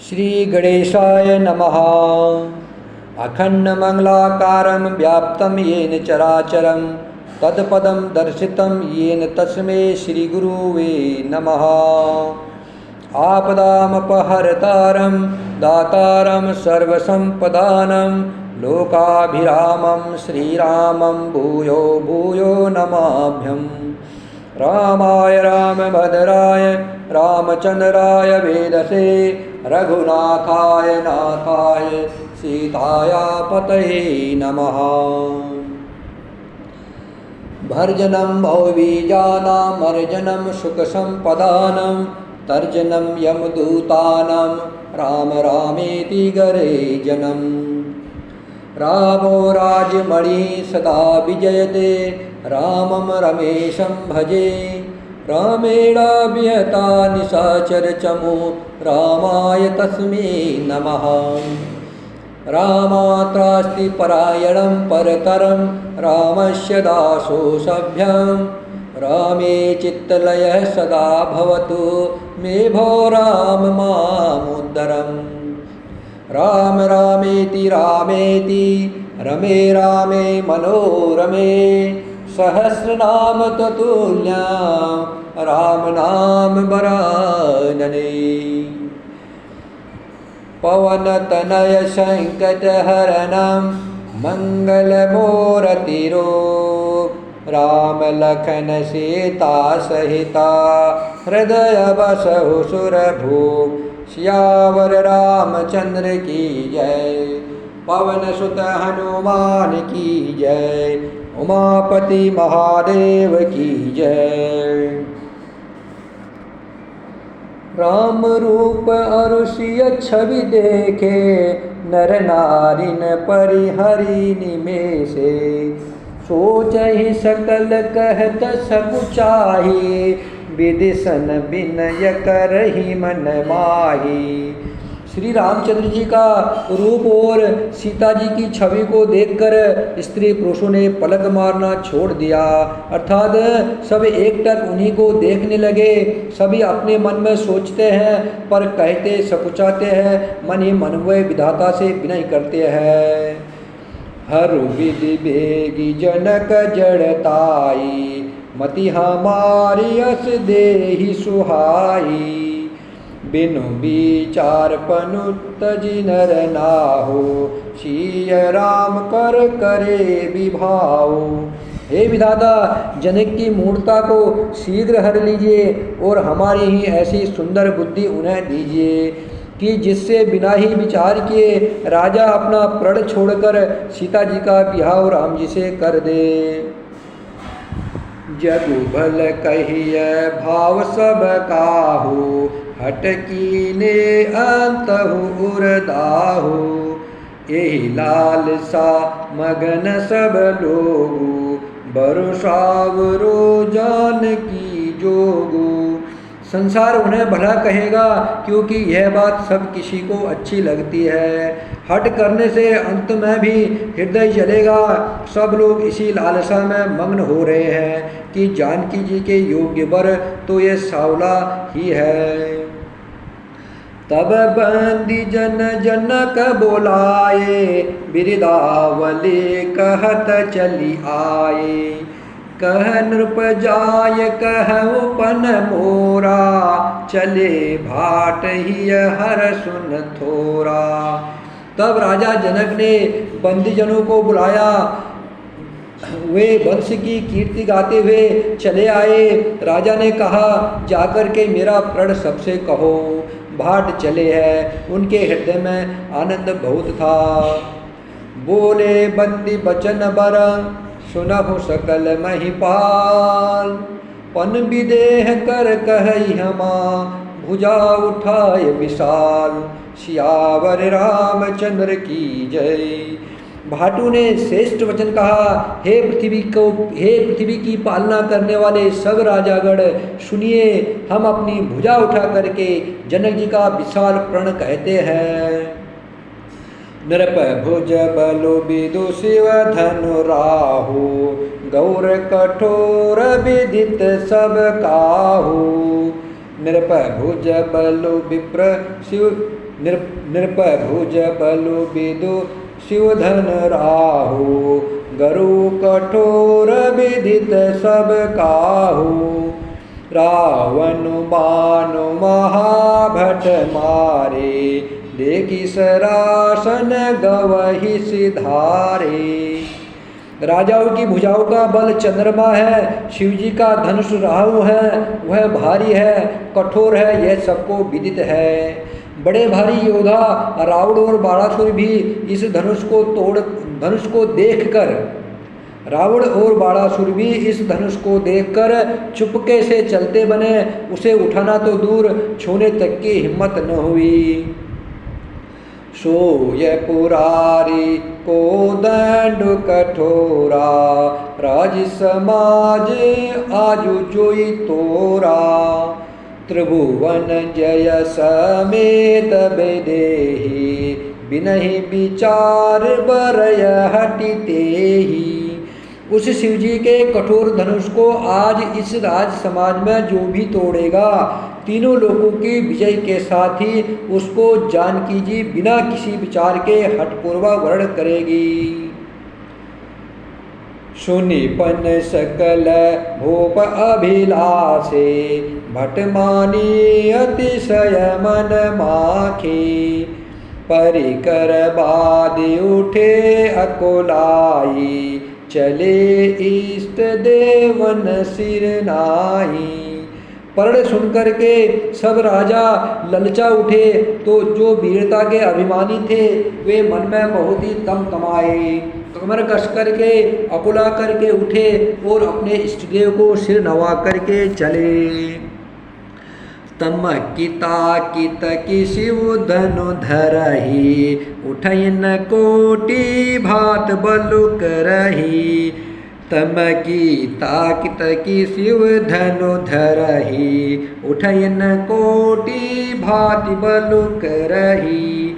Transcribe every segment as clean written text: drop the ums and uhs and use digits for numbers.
श्री गणेशाय नमः। अखण्डमङ्गलाकारं व्याप्तं येन चराचरं तत्पदं दर्शितं येन तस्मै श्रीगुरुवे नमः। आपदामपहर्तारं दातारं सर्वसम्पदानं लोकाभिरामं श्रीरामं भूयो भूयो नमाभ्यम्। रामाय रामभद्राय रामचन्द्राय वेदसे रघुनाथाय नाथाय सीताया पतये नमः। भर्जनं भवबीजानां मर्जनं सुखसम्पदानां तर्जनं यमदूतानां राम रामेति गरेजनं। रामो राजमणिः सदा विजयते रामं रमेशं भजे। रामेणाभिहता निशाचरचमो रामाय तस्मै नमः। रामात्रास्ति परायणं परतरं रामस्य दासोऽसभ्यं। रामे चित्तलयः सदा भवतु मे भो राम मामुद्धरम्। राम रामेति रामेति रमे रामे मनोरमे सहस्रनाम ततुल्यं राम नाम वरानने। पवनतनय संकटहरणं मंगलमूर्तिरो राम लखन सीता सहिता हृदय बसहु सुरभूप। सियावर रामचंद्र की जय पवन सुत हनुमान की जय उमापति महादेव की जय। राम रूप अरुषिय छवि देखे नर नारिन परिहरि निमेषे। सोचहि सकल कहत सकुचाही विदिशन विनय करहि मन माही। श्री रामचंद्र जी का रूप और सीता जी की छवि को देखकर स्त्री पुरुषों ने पलक मारना छोड़ दिया, अर्थात सब एकटक उन्हीं को देखने लगे। सभी अपने मन में सोचते हैं पर कहते सकुचाते हैं, मन ही मन वे विधाता से विनय करते हैं। हर विधि बेगी जनक जड़ताई मति हमारी अस देहि सुहाई। बिनु विचार पनुत जिनर नाहो सिय राम कर करे विभाओ। हे विधाता, जनक की मूर्ता को शीघ्र हर लीजिए और हमारी ही ऐसी सुंदर बुद्धि उन्हें दीजिए कि जिससे बिना ही विचार किए राजा अपना प्रण छोड़कर सीता जी का विवाह राम जी से कर दे। जगु भल कहिए भाव सब काहू हटकीने अंतहु उरदाहु। यही लालसा मगन सब लोगु बरसावरो जानकी जोगु। संसार उन्हें भला कहेगा क्योंकि यह बात सब किसी को अच्छी लगती है। हट करने से अंत में भी हृदय जलेगा। सब लोग इसी लालसा में मग्न हो रहे हैं कि जानकी जी के योग्य वर तो ये सावला ही है। तब बंदी जन जनक बोलाए बिरदावली कहत चली आए। कह नृप जाय कहु पन मोरा चले भाट ही हर सुन थोरा। तब राजा जनक ने बंदीजनों को बुलाया। वे वंश की कीर्ति गाते हुए चले आए। राजा ने कहा, जाकर के मेरा प्रण सबसे कहो। भाट चले हैं। उनके हृदय में आनंद बहुत था। बोले बंदी बचन बर सुनहु सकल महिपाल। पन विदेह कर कहि हमा भुजा उठाए विशाल। सियावर रामचंद्र की जय। भाटू ने श्रेष्ठ वचन कहा, हे पृथ्वी की पालना करने वाले सब राजागण सुनिए, हम अपनी भुजा उठा करके जनक जी का विशाल प्रण कहते हैं। नृप भुज बलो विदु शिव धनु राहु गौर कठोर विदित सब काहू। नृपय भुज बलु विप्र शिव नृपय भुज बलु विदु शिवधन राहु गरु कठोर विदित सब काहू रावण बानु महाभट मारे देखी सरासन गवहि सिधारे। राजाओं की भुजाओं का बल चंद्रमा है, शिवजी का धनुष राहु है, वह भारी है, कठोर है, यह सबको विदित है। बड़े भारी योद्धा रावण और बाणासुर भी इस धनुष को देखकर रावण और बाणासुर भी इस धनुष को देखकर चुपके से चलते बने, उसे उठाना तो दूर छूने तक की हिम्मत न हुई। सोय पुरारी को दंड कठोरा राज समाज आजु जोई तोरा त्रिभुवन जय समेत बेदेही बिनहि विचार बरय हटिते ही। उस शिवजी के कठोर धनुष को आज इस राज समाज में जो भी तोड़ेगा तीनों लोगों की विजय के साथ ही उसको जानकी जी बिना किसी विचार के हठपूर्वक वर्ण करेगी। सुनिपन सकल भूप अभिलाषे भटमानी अतिशय मन माखे परिकर बादि उठे अकोलाई चले इष्ट देवन सिर नाई। पर्ण सुनकर के सब राजा ललचा उठे तो जो वीरता के अभिमानी थे वे मन में बहुत ही तमतमाए, कमर कस करके अकुला करके उठे और अपने इष्टदेव को सिर नवा करके चले। तम किता कित की शिव धनु धरही उठैन कोटि भात बलु करही। तम की ताकित की शिव धनु धरही उठैन कोटि भाति बलु करही।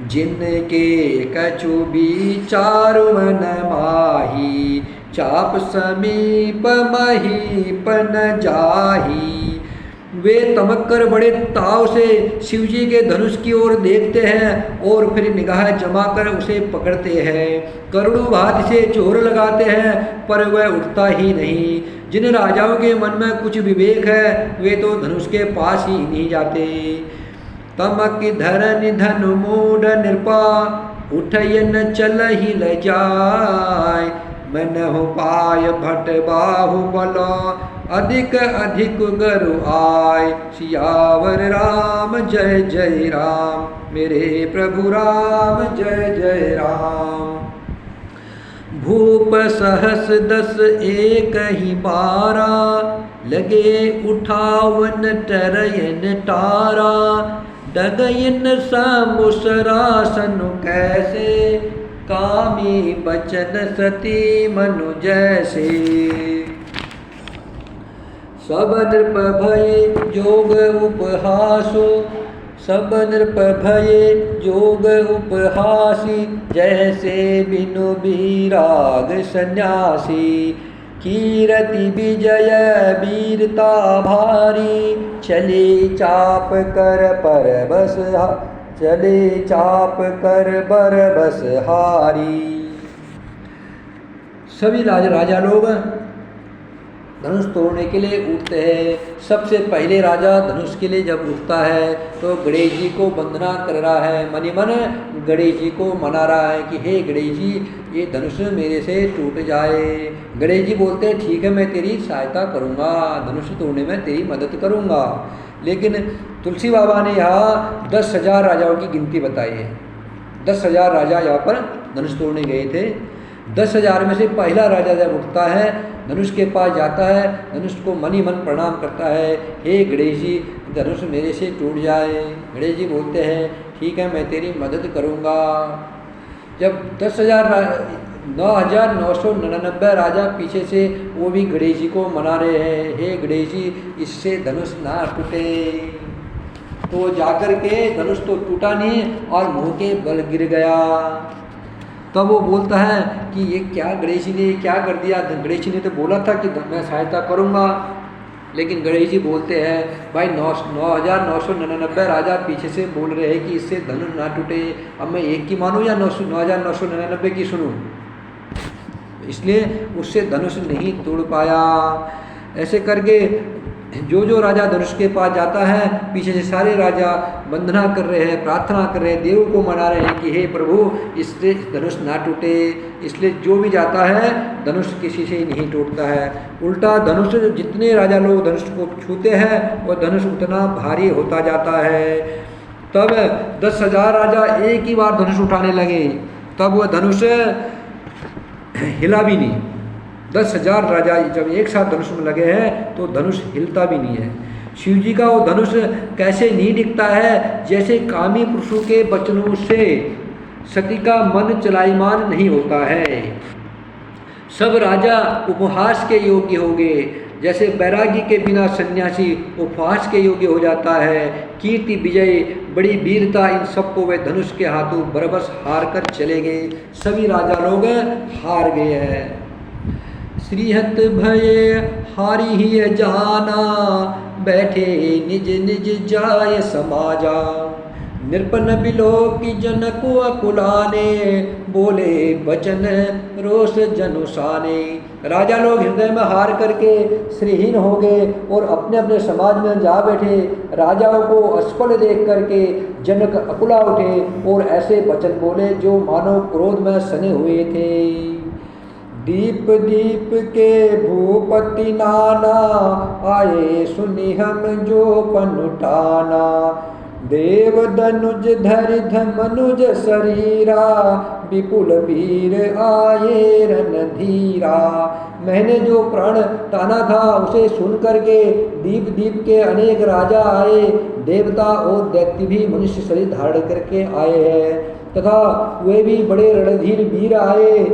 जिनके कछु विचार मन माही चाप समीप महीपन जाही। वे तमक कर बड़े ताव से शिवजी के धनुष की ओर देखते हैं और फिर निगाह जमा कर उसे पकड़ते हैं। करोड़ों हाथ से जोर लगाते हैं पर वह उठता ही नहीं। जिन राजाओं के मन में कुछ विवेक है वे तो धनुष के पास ही नहीं जाते। तमक धरन धनु मूड नृपा उठयन चल ही ल जाय। मन हो पाय भट बाहु बलो अधिक अधिक गरु आय। सियावर राम जय जय राम मेरे प्रभु राम जय जय राम। भूप सहस दस एक ही बारा लगे उठावन टरयन टारा। डगयन समुसरासन कैसे कामी बचन सती मनु जैसे। सब नृप भये जोग उपहासो सब नृप भये जोग उपहासी। जैसे बिनु विराग सन्यासी कीरति विजय वीरता भारी। चले चाप कर पर बस चले चाप कर बर बस हारी। सभी राजा लोग धनुष तोड़ने के लिए उठते हैं। सबसे पहले राजा धनुष के लिए जब उठता है तो गणेश जी को वंदना कर रहा है, मनी मन गणेश जी को मना रहा है कि हे गणेश जी ये धनुष मेरे से टूट जाए। गणेश जी बोलते हैं ठीक है मैं तेरी सहायता करूँगा, धनुष तोड़ने में तेरी मदद करूँगा। लेकिन तुलसी बाबा ने यहाँ 10,000 राजाओं की गिनती बताई है। 10,000 राजा यहाँ पर धनुष तोड़ने गए थे। 10,000 में से पहला राजा जब उठता है धनुष के पास जाता है, धनुष को मनी मन प्रणाम करता है, हे गणेश जी धनुष मेरे से टूट जाए। गणेश जी बोलते हैं ठीक है मैं तेरी मदद करूँगा। जब 9,999 राजा पीछे से वो भी गणेश जी को मना रहे हैं, हे गणेश जी इससे धनुष ना टूटे। तो जाकर के धनुष तो टूटा नहीं और मुँह के बल गिर गया। तब वो बोलता है कि ये क्या गणेश जी ने क्या कर दिया। गणेश जी ने तो बोला था कि मैं सहायता करूँगा। लेकिन गणेश जी बोलते हैं भाई 9,999 राजा पीछे से बोल रहे हैं कि इससे धनुष ना टूटे, अब मैं एक की मानूं या 9,999 की सुनूं? इसलिए उससे धनुष नहीं तोड़ पाया। ऐसे करके जो राजा धनुष के पास जाता है, पीछे से सारे राजा वंदना कर रहे हैं, प्रार्थना कर रहे हैं, देव को मना रहे हैं कि हे प्रभु इससे धनुष ना टूटे। इसलिए जो भी जाता है धनुष किसी से ही नहीं टूटता है। उल्टा धनुष, जितने राजा लोग धनुष को छूते हैं वह धनुष उतना भारी होता जाता है। तब 10,000 राजा एक ही बार धनुष उठाने लगे, तब वह धनुष हिला भी नहीं। 10,000 राजा जब एक साथ धनुष में लगे हैं तो धनुष हिलता भी नहीं है। शिव जी का वो धनुष कैसे नहीं दिखता है? जैसे कामी पुरुषों के वचनों से सती का मन चलायमान नहीं होता है। सब राजा उपहास के योग्य हो गए, जैसे बैरागी के बिना सन्यासी उपहास के योग्य हो जाता है। कीर्ति विजय बड़ी वीरता इन सबको वे धनुष के हाथों बरबस हार कर चले गए। सभी राजा लोग हार गए हैं। श्रीहत भय हारी ही जाना, बैठे निज निज जाय समाजा। निरपन बिलो की जनक अकुलाने, बोले वचन रोष जनुसाने। राजा लोग हृदय में हार करके श्रीहीन हो गए और अपने अपने समाज में जा बैठे। राजाओं को असफल देख करके जनक अकुला उठे और ऐसे वचन बोले जो मानो क्रोध में सने हुए थे। दीप दीप के भूपति नाना, आए सुनि हम जो पनुटाना। देव धनुज धरि मनुज शरीरा, विपुल वीर आये रणधीरा। मैंने जो प्राण ताना था उसे सुन करके दीप दीप के अनेक राजा आए, देवता और दैत्य भी मनुष्य शरीर धारण करके आए हैं, तथा वे भी बड़े रणधीर वीर आए।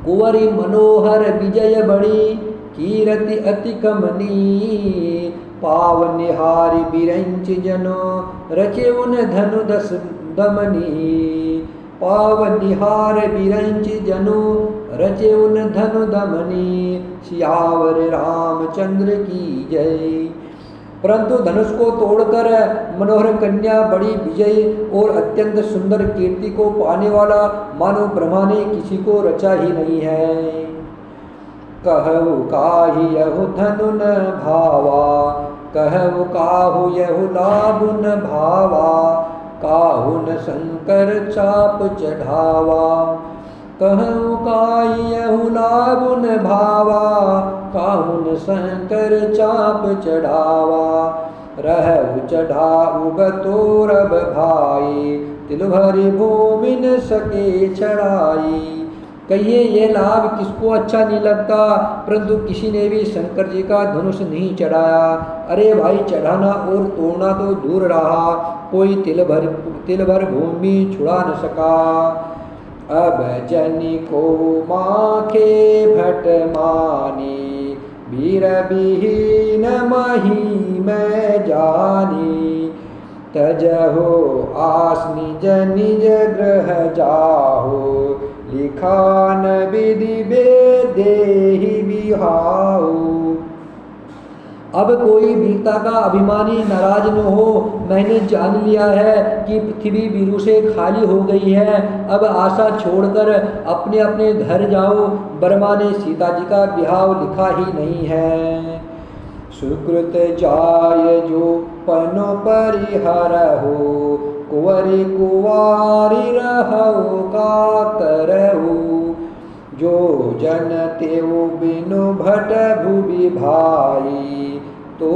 कुंवरी मनोहर विजय बड़ी, कीरति अति कमनी। पावनिहारी बिरंच जनो, रचे उन धनु दस दमनी। पावनिहार बिरंच जनो, रचे उन धनु दमनी। सियावर रामचंद्र की जय। परंतु धनुष को तोड़कर मनोहर कन्या बड़ी विजयी और अत्यंत सुंदर कीर्ति को पाने वाला मानो ब्रह्मा ने किसी को रचा ही नहीं है। कहु काहि यहु धनु न भावा, कहु काहु यहु लाभ न भावा। काहु न शंकर चाप चढ़ावा, कहु काहि यहु लाभ न भावा। काहु न शंकर चाप चढ़ावा, रहु चढ़ाऊ बतोरब भाई। तिल भरी भूमि न सके चढ़ाई। कहिए ये लाभ किसको अच्छा नहीं लगता, परंतु किसी ने भी शंकर जी का धनुष नहीं चढ़ाया। अरे भाई चढ़ाना और तोड़ना तो दूर रहा, कोई तिल भर भूमि छुड़ा न सका। अब जनी को माखे भट मानी, वीर विहीन मही मैं जानी। तजहो आस निज निज ग्रह जाहो, लिखान विधि बेदेहि बिहाऊ। अब कोई वीरता का अभिमानी नाराज न हो। मैंने जान लिया है कि पृथ्वी वीरों से खाली हो गई है, अब आशा छोड़कर अपने अपने घर जाओ। बर्मा ने सीता जी का बिहाव लिखा ही नहीं है। सुकृत जाय जो पनो परिहर हो, कुंवरी कुंवारी रहो का करहु। जो जन तेव बिनु भट भुवि भाई, तो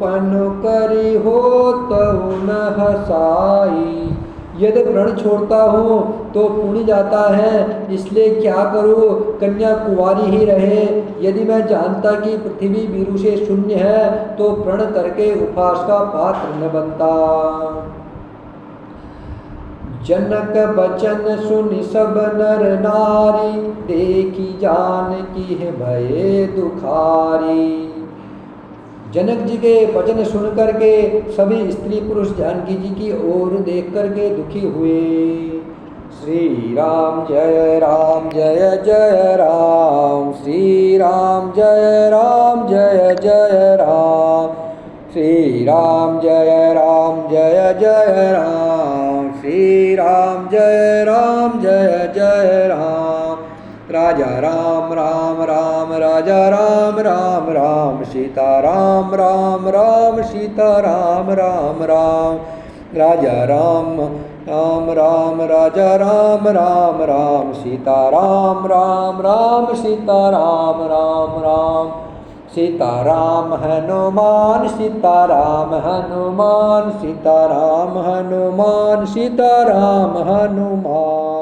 पनु करी हो तहु न हसाई। यदि प्रण छोड़ता हूँ तो पुण्य जाता है, इसलिए क्या करूँ, कन्या कुंवारी ही रहे। यदि मैं जानता कि पृथ्वी वीरू से शून्य है तो प्रण करके उपहास का पात्र न बनता। जनक बचन सुनि सब नर नारी, देखी जान की भये दुखारी। जनक जी के वचन सुन करके सभी स्त्री पुरुष जानकी जी की ओर देख करके दुखी हुए। श्री राम जय जय राम, श्री राम जय जय राम, श्री राम जय जय राम, श्री राम जय राम। राजा राम राम राम राजा राम राम राम, सीता राम राम राम सीता राम राम राम, राजा राम राम राम राजा राम राम राम, सीता राम राम राम सीता राम राम राम, सीता राम हनुमान सीता राम हनुमान, सीता राम हनुमान सीता राम हनुमान।